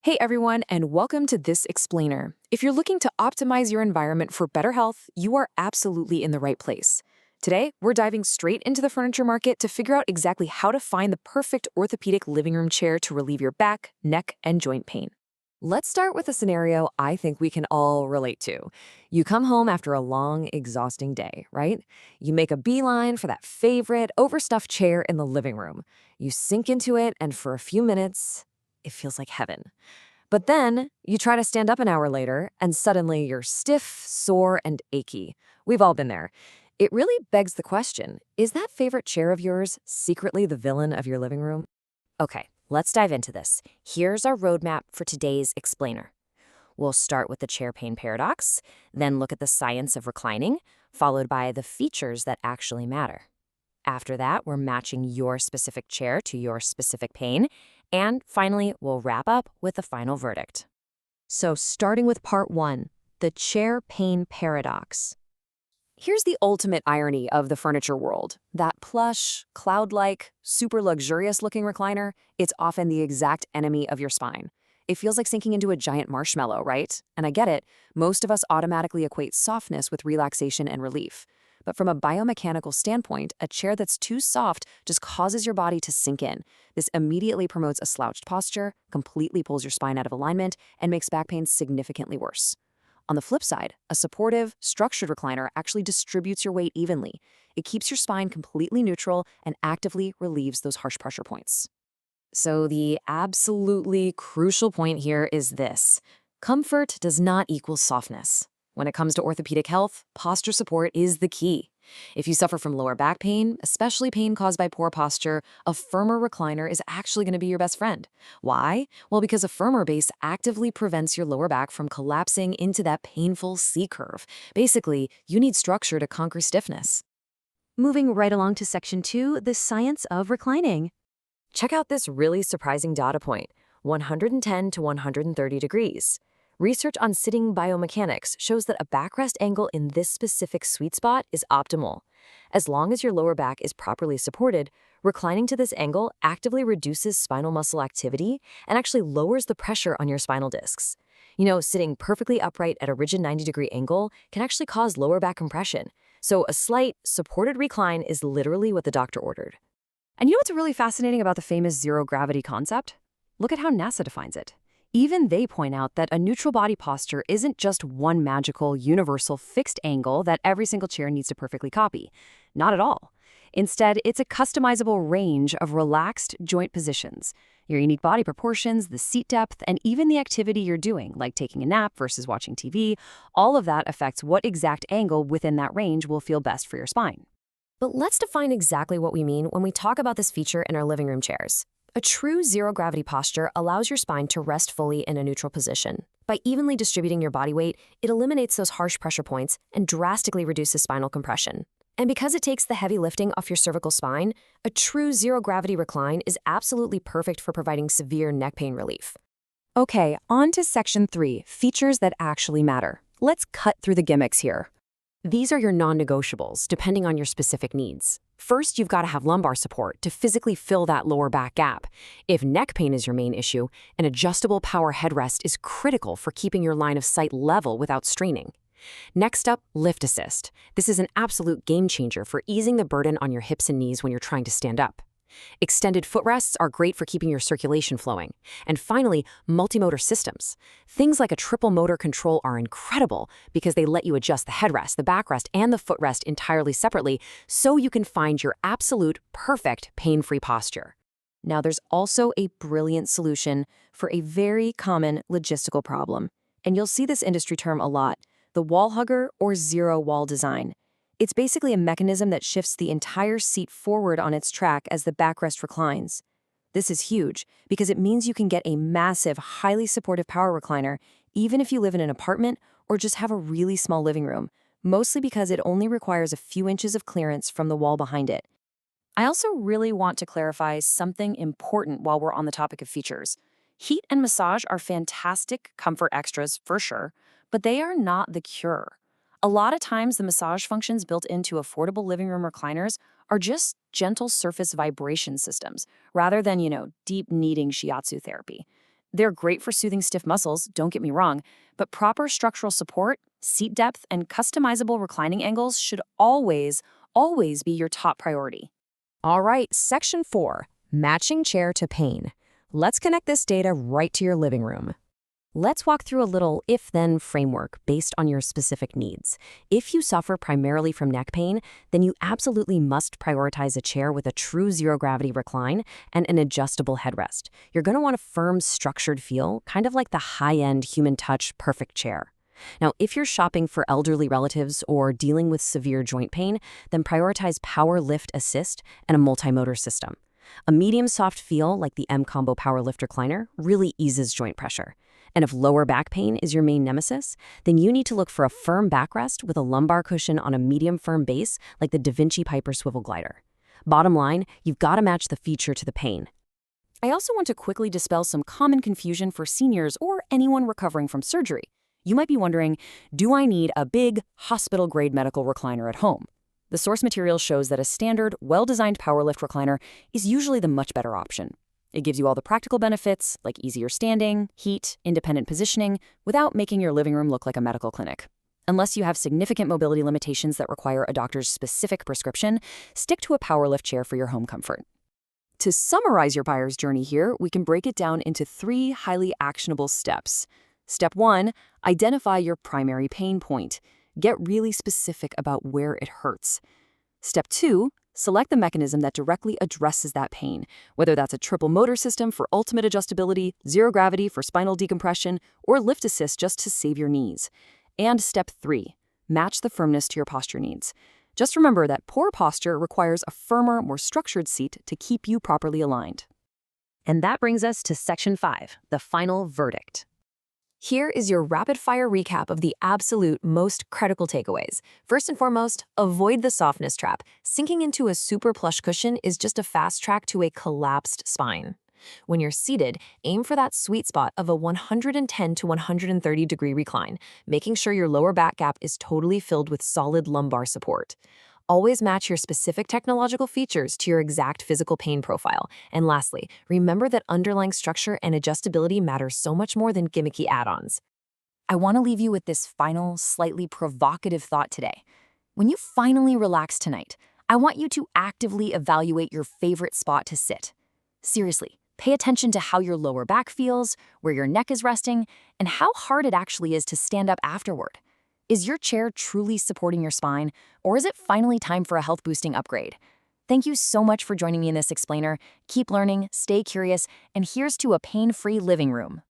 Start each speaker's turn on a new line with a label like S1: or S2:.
S1: Hey everyone, and welcome to this explainer. If you're looking to optimize your environment for better health, you are absolutely in the right place. Today, we're diving straight into the furniture market to figure out exactly how to find the perfect orthopedic living room chair to relieve your back, neck, and joint pain. Let's start with a scenario I think we can all relate to. You come home after a long, exhausting day, right? You make a beeline for that favorite, overstuffed chair in the living room. You sink into it, and for a few minutes, it feels like heaven. But then you try to stand up an hour later, and suddenly you're stiff, sore, and achy. We've all been there. It really begs the question, is that favorite chair of yours secretly the villain of your living room? Okay, let's dive into this. Here's our roadmap for today's explainer. We'll start with the chair pain paradox, then look at the science of reclining, followed by the features that actually matter. After that, we're matching your specific chair to your specific pain. And finally, we'll wrap up with the final verdict. So starting with part one, the chair pain paradox. Here's the ultimate irony of the furniture world. That plush, cloud-like, super luxurious-looking recliner, it's often the exact enemy of your spine. It feels like sinking into a giant marshmallow, right? And I get it, most of us automatically equate softness with relaxation and relief. But from a biomechanical standpoint, a chair that's too soft just causes your body to sink in. This immediately promotes a slouched posture, completely pulls your spine out of alignment, and makes back pain significantly worse. On the flip side, a supportive, structured recliner actually distributes your weight evenly. It keeps your spine completely neutral and actively relieves those harsh pressure points. So the absolutely crucial point here is this. Comfort does not equal softness. When it comes to orthopedic health, posture support is the key. If you suffer from lower back pain, especially pain caused by poor posture, a firmer recliner is actually going to be your best friend. Why? Well, because a firmer base actively prevents your lower back from collapsing into that painful C-curve. Basically, you need structure to conquer stiffness.
S2: Moving right along to section 2, the science of reclining.
S1: Check out this really surprising data point, 110 to 130 degrees. Research on sitting biomechanics shows that a backrest angle in this specific sweet spot is optimal. As long as your lower back is properly supported, reclining to this angle actively reduces spinal muscle activity and actually lowers the pressure on your spinal discs. Sitting perfectly upright at a rigid 90-degree angle can actually cause lower back compression. So a slight, supported recline is literally what the doctor ordered.
S2: And you know what's really fascinating about the famous zero-gravity concept? Look at how NASA defines it. Even they point out that a neutral body posture isn't just one magical, universal, fixed angle that every single chair needs to perfectly copy. Not at all. Instead, it's a customizable range of relaxed joint positions. Your unique body proportions, the seat depth, and even the activity you're doing, like taking a nap versus watching TV, all of that affects what exact angle within that range will feel best for your spine.
S1: But let's define exactly what we mean when we talk about this feature in our living room chairs. A true zero-gravity posture allows your spine to rest fully in a neutral position. By evenly distributing your body weight, it eliminates those harsh pressure points and drastically reduces spinal compression. And because it takes the heavy lifting off your cervical spine, a true zero-gravity recline is absolutely perfect for providing severe neck pain relief.
S2: Okay, on to section 3, features that actually matter. Let's cut through the gimmicks here.
S1: These are your non-negotiables, depending on your specific needs. First, you've got to have lumbar support to physically fill that lower back gap. If neck pain is your main issue, an adjustable power headrest is critical for keeping your line of sight level without straining. Next up, lift assist. This is an absolute game changer for easing the burden on your hips and knees when you're trying to stand up. Extended footrests are great for keeping your circulation flowing. And finally, multimotor systems. Things like a triple motor control are incredible because they let you adjust the headrest, the backrest, and the footrest entirely separately so you can find your absolute perfect pain-free posture.
S2: Now, there's also a brilliant solution for a very common logistical problem. And you'll see this industry term a lot, the wall hugger or zero wall design. It's basically a mechanism that shifts the entire seat forward on its track as the backrest reclines. This is huge because it means you can get a massive, highly supportive power recliner even if you live in an apartment or just have a really small living room, mostly because it only requires a few inches of clearance from the wall behind it. I also really want to clarify something important while we're on the topic of features. Heat and massage are fantastic comfort extras for sure, but they are not the cure. A lot of times, the massage functions built into affordable living room recliners are just gentle surface vibration systems, rather than, deep kneading shiatsu therapy. They're great for soothing stiff muscles, don't get me wrong, but proper structural support, seat depth, and customizable reclining angles should always be your top priority.
S1: All right, Section 4, Matching Chair to Pain. Let's connect this data right to your living room. Let's walk through a little if-then framework based on your specific needs. If you suffer primarily from neck pain, then you absolutely must prioritize a chair with a true zero-gravity recline and an adjustable headrest. You're going to want a firm, structured feel, kind of like the high-end human touch perfect chair. Now, if you're shopping for elderly relatives or dealing with severe joint pain, then prioritize Power Lift Assist and a multi-motor system. A medium soft feel like the M-Combo Power Lift Recliner really eases joint pressure. And if lower back pain is your main nemesis, then you need to look for a firm backrest with a lumbar cushion on a medium firm base like the Da Vinci Piper Swivel Glider. Bottom line, you've got to match the feature to the pain. I also want to quickly dispel some common confusion for seniors or anyone recovering from surgery. You might be wondering, do I need a big, hospital-grade medical recliner at home? The source material shows that a standard, well-designed powerlift recliner is usually the much better option. It gives you all the practical benefits, like easier standing, heat, independent positioning, without making your living room look like a medical clinic. Unless you have significant mobility limitations that require a doctor's specific prescription, stick to a powerlift chair for your home comfort. To summarize your buyer's journey here, we can break it down into 3 highly actionable steps. Step 1, identify your primary pain point. Get really specific about where it hurts. Step 2, select the mechanism that directly addresses that pain, whether that's a triple motor system for ultimate adjustability, zero gravity for spinal decompression, or lift assist just to save your knees. And step 3, match the firmness to your posture needs. Just remember that poor posture requires a firmer, more structured seat to keep you properly aligned. And that brings us to Section 5, the final verdict. Here is your rapid-fire recap of the absolute most critical takeaways. First and foremost, avoid the softness trap. Sinking into a super plush cushion is just a fast track to a collapsed spine. When you're seated, aim for that sweet spot of a 110 to 130 degree recline, making sure your lower back gap is totally filled with solid lumbar support. Always match your specific technological features to your exact physical pain profile. And lastly, remember that underlying structure and adjustability matter so much more than gimmicky add-ons. I want to leave you with this final, slightly provocative thought today. When you finally relax tonight, I want you to actively evaluate your favorite spot to sit. Seriously, pay attention to how your lower back feels, where your neck is resting, and how hard it actually is to stand up afterward. Is your chair truly supporting your spine, or is it finally time for a health-boosting upgrade? Thank you so much for joining me in this explainer. Keep learning, stay curious, and here's to a pain-free living room.